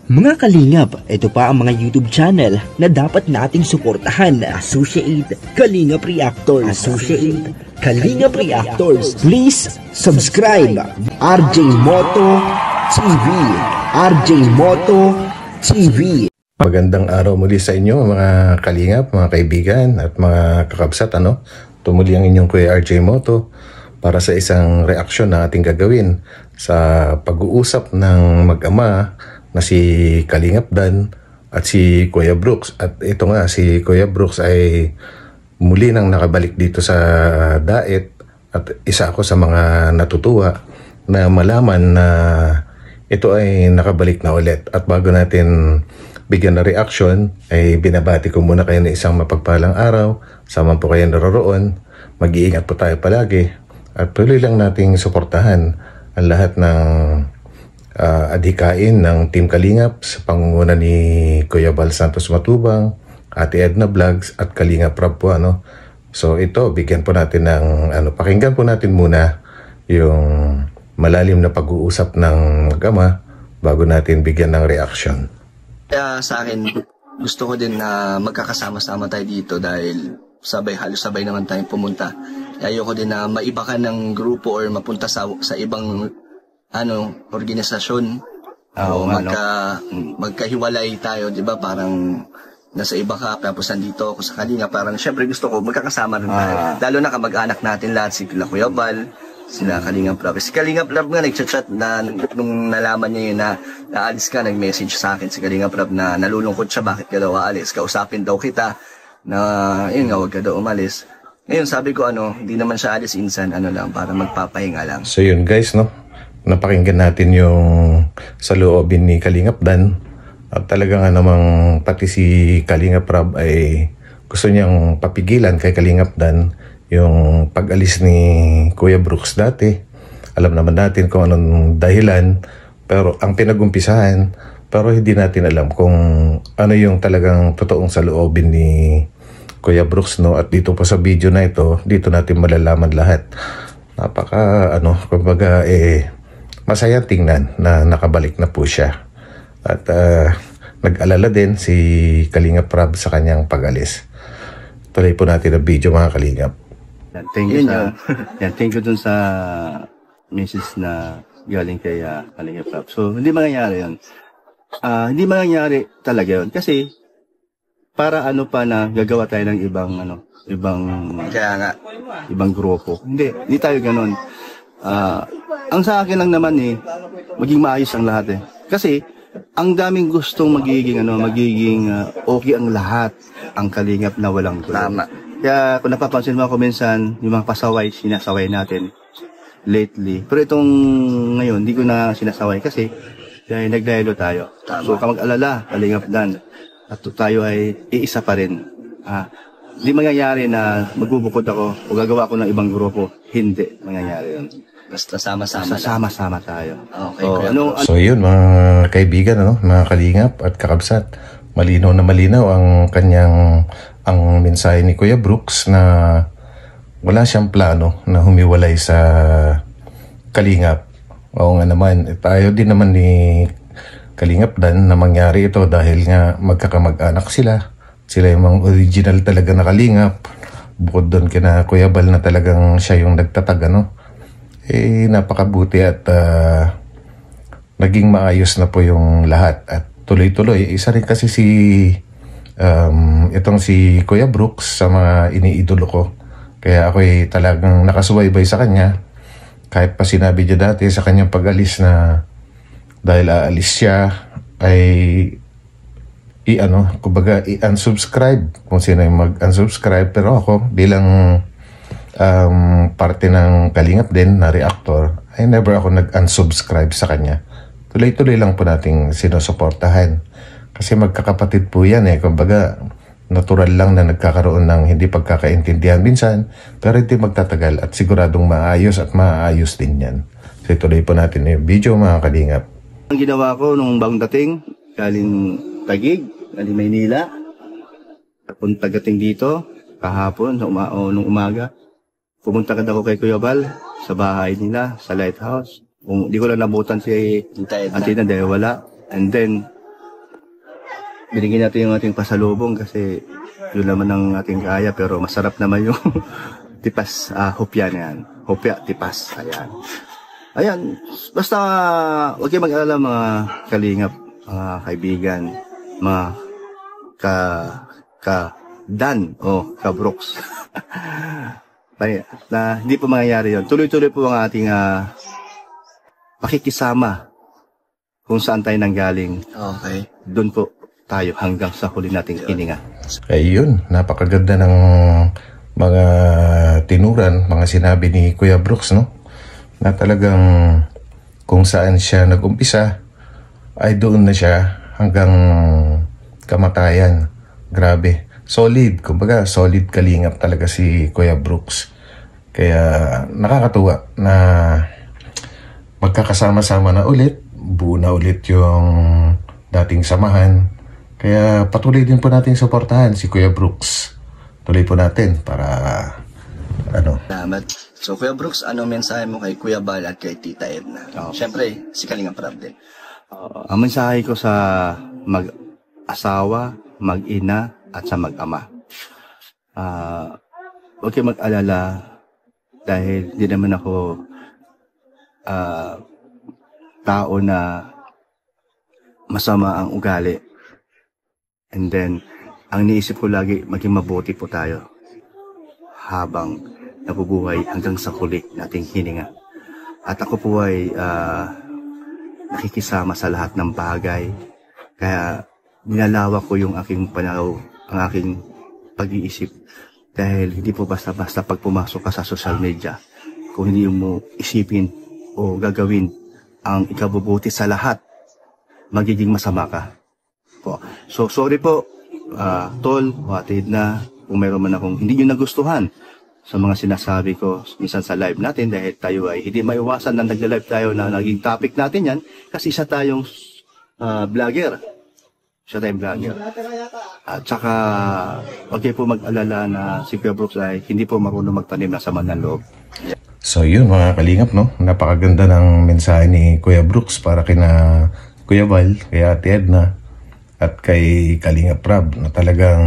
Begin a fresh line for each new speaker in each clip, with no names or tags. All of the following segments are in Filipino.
Mga kalingap, ito pa ang mga YouTube channel na dapat nating suportahan. Associate Kalingap Reactors. Associate Kalingap Reactors. Please subscribe. RJ Moto TV. RJ Moto TV.
Magandang araw muli sa inyo mga kalingap, mga kaibigan at mga kakabsat. Tumuli ang inyong Kuya RJ Moto para sa isang reaksyon na ating gagawin sa pag-uusap ng mag-ama na si Kalingap Dan at si Kuya Brooks. At ito nga, si Kuya Brooks ay muli nang nakabalik dito sa Daet at isa ako sa mga natutuwa na malaman na ito ay nakabalik na ulit. At bago natin bigyan na reaction, ay binabati ko muna kayo na isang mapagpalang araw. Sama po kayo naroroon. Mag-iingat po tayo palagi at tuloy lang nating suportahan ang lahat ng adhikain ng Team Kalingap sa pangunguna ni Kuya Val Santos Matubang, Ate Edna Vlogs at Kalingap Rab po. So ito, bigyan po natin ng pakinggan po natin muna yung malalim na pag-uusap ng mag-ama bago natin bigyan ng reaction.
Kaya sa akin, gusto ko din na magkakasama-sama tayo dito dahil halos sabay naman tayong pumunta. Ayoko din na maiba ka ng grupo or mapunta sa ibang organisasyon. Magkahiwalay tayo, 'di ba? Parang nasa iba ka tapos nandito ako sa Kalinga. Parang syempre gusto ko magkakasama rin tayo. Lalo na kamag-anak natin lahat, si Kuya Val, sila Kalingap Rab. Si Kalingap Rab nga nagchat-chat na nung nalaman niya yun na naalis ka, nag-message sa akin si Kalingap Rab na nalulungkot siya bakit ka daw aalis. Kausapin daw kita na yun nga, wag ka daw umalis. Ngayon sabi ko hindi naman siya alis insan, lang, para magpapahinga lang.
So yun guys, napakinggan natin yung sa loobin ni Kalingap Dan. At talagang namang pati si Kalingap Rab ay gusto niyang papigilan kay Kalingap Dan yung pag-alis ni Kuya Brooks dati. Alam naman natin kung anong dahilan, pero ang pinag-umpisahan, pero hindi natin alam kung ano yung talagang totoong sa loobin ni Kuya Brooks, At dito pa sa video na ito, dito natin malalaman lahat. Napaka kumbaga masaya tingnan na nakabalik na po siya. At nag-alala din si Kalingap Rab sa kanyang pag-alis. Tuloy po natin ang video mga Kalingap.
Thank you thank you dun sa message na galing kay Kalingap Rab. So hindi mangyayari yun. Hindi mangyayari talaga yun kasi para pa na gagawa tayo ng ibang grupo. Hindi tayo ganoon. Ang sa akin lang naman maging maayos ang lahat Kasi ang daming gustong magiging okay ang lahat, ang Kalingap na walang gulo.
Tama.
Kaya kung napapansin mo ako minsan, yung mga pasaway, sinasaway natin lately. Pero itong ngayon, hindi ko na sinasaway kasi dahil nagdayalo tayo.
Tama.
So kamag-alala, Kalingap Dan, at tayo ay iisa pa rin. Hindi mangyayari na magbubukod ako o gagawa ako ng ibang grupo. Hindi mangyayari yun.
Basta sama-sama.
Sama-sama tayo.
Okay.
So yun mga kaibigan, mga Kalingap at kakabsat, malinaw na malinaw ang mensahe ni Kuya Brooks na wala siyang plano na humiwalay sa Kalingap. Oo nga naman, tayo din naman ni Kalingap Dan na mangyari ito dahil nga magkakamag-anak sila. Sila yung mga original talaga na Kalingap. Bukod doon kina Kuya Val na talagang siya yung nagtatag, napakabuti at naging maayos na po yung lahat at tuloy-tuloy. Isa rin kasi itong si Kuya Brooks sa mga iniidolo ko. Kaya ako'y talagang nakasubaybay sa kanya. Kahit pa sinabi niya dati sa kanyang pag-alis na dahil aalis siya ay i-unsubscribe kung sino yung mag-unsubscribe. Pero ako bilang parte ng Kalingap din na reactor, ay never ako nag-unsubscribe sa kanya. Tuloy-tuloy lang po nating sinusuportahan. Kasi magkakapatid po yan kumbaga natural lang na nagkakaroon ng hindi pagkakaintindihan minsan, pero hindi magtatagal at siguradong maayos at maayos din yan. So ituloy po natin yung video mga Kalingap.
Ang ginawa ko nung bagong dating, galing Taguig, galing Maynila, papunta dating dito, kahapon, nung umaga, pumunta ka ako kay Kuya Val sa bahay nila, sa Lighthouse. Hindi ko lang nabutan si Auntie na dahil wala. And then, binigyan natin yung ating pasalubong kasi yun naman ang ating kaya, pero masarap naman yung tipas, hopya na yan. Hopya, tipas, ayan. Ayan, basta huwag kayo mag-alala mga kalingap, mga kaibigan, mga Dan o Brooks. Na hindi po mangyayari yun. Tuloy-tuloy po ang ating pakikisama kung saan tayo nanggaling.
Okay.
Doon po tayo hanggang sa huli nating hininga.
Ayun, napakaganda ng mga tinuran, mga sinabi ni Kuya Brooks, no? Na talagang kung saan siya nag-umpisa ay doon na siya hanggang kamatayan. Grabe. Solid. Kumbaga, solid kalingap talaga si Kuya Brooks. Kaya nakakatuwa na magkakasama-sama na ulit. Buo na ulit yung dating samahan. Kaya patuloy din po natin suportahan si Kuya Brooks. Tuloy po natin para
Salamat. So, Kuya Brooks, ano mensahe mo kay Kuya Bal at kay Tita Edna? Siyempre, si Kalinga Prab din.
Ang mensahe ko sa mag-asawa, mag-ina, at sa mag-ama. Huwag kayo mag-alala dahil di naman ako tao na masama ang ugali. And then, ang niisip ko lagi, maging mabuti po tayo habang nabubuhay hanggang sa huli nating hininga. At ako po ay nakikisama sa lahat ng bagay. Kaya nilalawak ko yung aking pananaw, ang aking pag-iisip. Dahil hindi po basta-basta pag pumasok ka sa social media, kung hindi mo isipin o gagawin ang ikabubuti sa lahat, magiging masama ka. So sorry po, Tol, watid na, kung mayroon man akong hindi nyo nagustuhan sa mga sinasabi ko minsan sa live natin, dahil tayo ay hindi maiwasan na nagla-live tayo na naging topic natin yan, kasi isa tayong vlogger. Siya tayong vlogger. At saka, okay po mag-alala na si Kuya Brooks ay hindi po marunong magtanim na sama ng loob.
So yun mga kalingap, no? Napakaganda ng mensahe ni Kuya Brooks para kina Kuya Val, kay Ate Edna, at kay Kalinga Prab, na talagang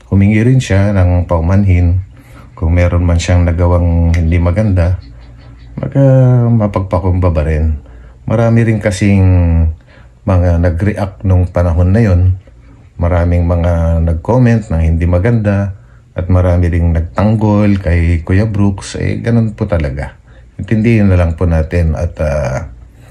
humingi rin siya ng paumanhin kung meron man siyang nagawang hindi maganda, mapagpakumbaba rin. Marami rin kasing mga nag-react nung panahon na yon. Maraming mga nag-comment na hindi maganda at marami ring nagtanggol kay Kuya Brooks. Ganun po talaga. Intindihin na lang po natin at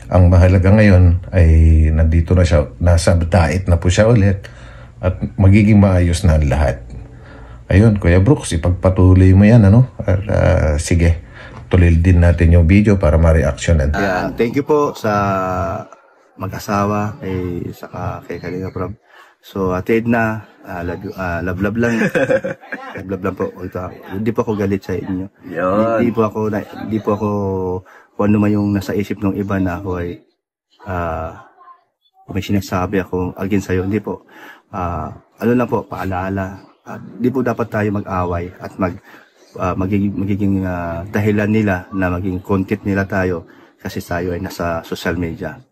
ang mahalaga ngayon ay nandito na siya, nasa dait na po siya ulit at magiging maayos na ang lahat. Ayun, Kuya Brooks, ipagpatuloy mo yan, ano? At, sige, tuloy din natin yung video para ma-reactionan.
Thank you po sa mag-asawa kay Kalinga Prab. So, Ate Edna, love lang. Love lang po. Hindi po ako galit sa inyo. Hindi po ako kung ano man yung nasa isip ng iba na ako ay kung may sinasabi ako against sa'yo. Hindi po. Ano lang po, paalaala. Hindi po dapat tayo mag-away at magiging dahilan nila na maging content nila tayo kasi tayo ay nasa social media.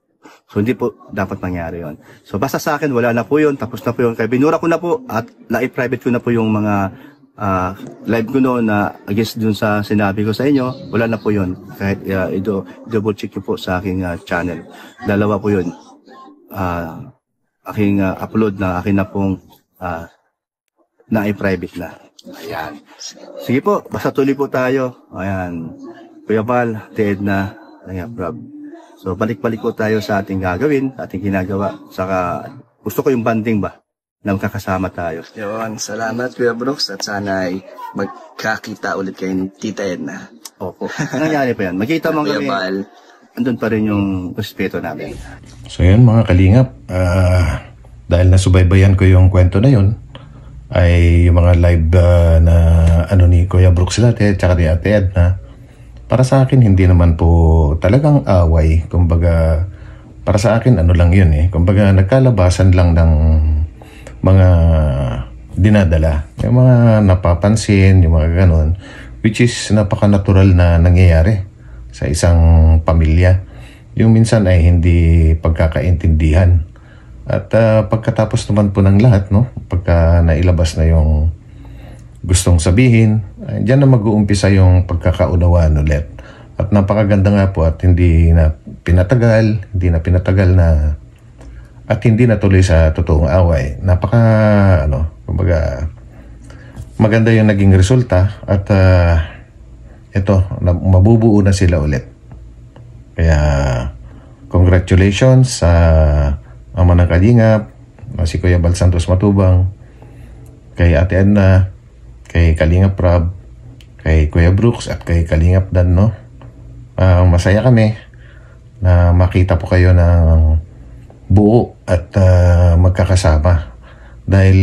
So, hindi po dapat mangyari yon. So, basta sa akin, wala na po yun. Tapos na po yun. Kaya binura ko na po at private ko na po yung mga live ko noon na against dun sa sinabi ko sa inyo. Wala na po yun. Kahit double check nyo po sa aking channel. Dalawa po yun. Aking upload na akin na pong na-private na. Ayan. Sige po, basta tuloy po tayo. Ayan. Kuya Val, Ted na. Ayan, Rob. So, balik-balik po tayo sa ating gagawin, ating ginagawa. Saka, gusto ko yung banding ba? Na magkakasama tayo.
Yun, salamat Kuya Brooks at sana ay magkakita ulit kayo ni Tita Edna.
Opo. Nangyari pa yan. Magkita mo kami. Andun pa rin yung respeto namin.
So yun mga kalingap, dahil nasubaybayan ko yung kwento na yun, ay yung mga live na ni Kuya Brooks dati, tsaka ni Ate Edna, para sa akin hindi naman po talagang away. Kumbaga, para sa akin ano lang yun kumbaga nagkalabasan lang ng mga dinadala, yung mga napapansin, yung mga ganon, which is napaka-natural na nangyayari sa isang pamilya. Yung minsan ay hindi pagkakaintindihan At pagkatapos naman po ng lahat, no, pagka nailabas na yung gustong sabihin, diyan na mag-uumpisa yung pagkakaunawaan ulit. At napakaganda nga po at hindi na pinatagal at hindi natuloy sa totoong away. Kumbaga, maganda yung naging resulta at mabubuo na sila ulit. Kaya, congratulations sa ama ng Kalingap, si Kuya Bal Santos Matubang, kay Ate Edna, kay Kalingap Rab, kay Kuya Brooks at kay Kalingap Dan, no? Masaya kami na makita po kayo ng buo at magkakasama. Dahil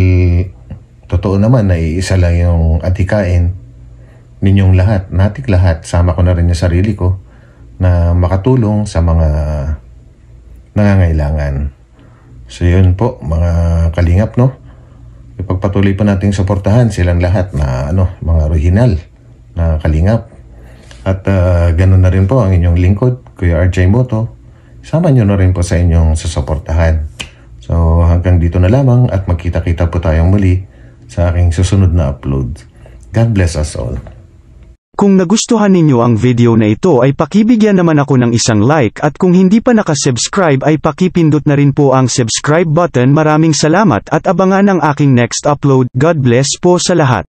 totoo naman na iisa lang yung atikain ninyong lahat, natik lahat, sama ko na rin yung sarili ko na makatulong sa mga nangangailangan. So yun po mga Kalingap, no? Ipagpatuloy po nating suportahan silang lahat na mga original na Kalingap. At ganun na rin po ang inyong lingkod, Kuya RJ Moto. Sama nyo na rin po sa inyong susuportahan. So hanggang dito na lamang at magkita-kita po tayong muli sa aking susunod na upload. God bless us all.
Kung nagustuhan ninyo ang video na ito ay pakibigyan naman ako ng isang like at kung hindi pa nakasubscribe ay pakipindot na rin po ang subscribe button. Maraming salamat at abangan ang aking next upload. God bless po sa lahat.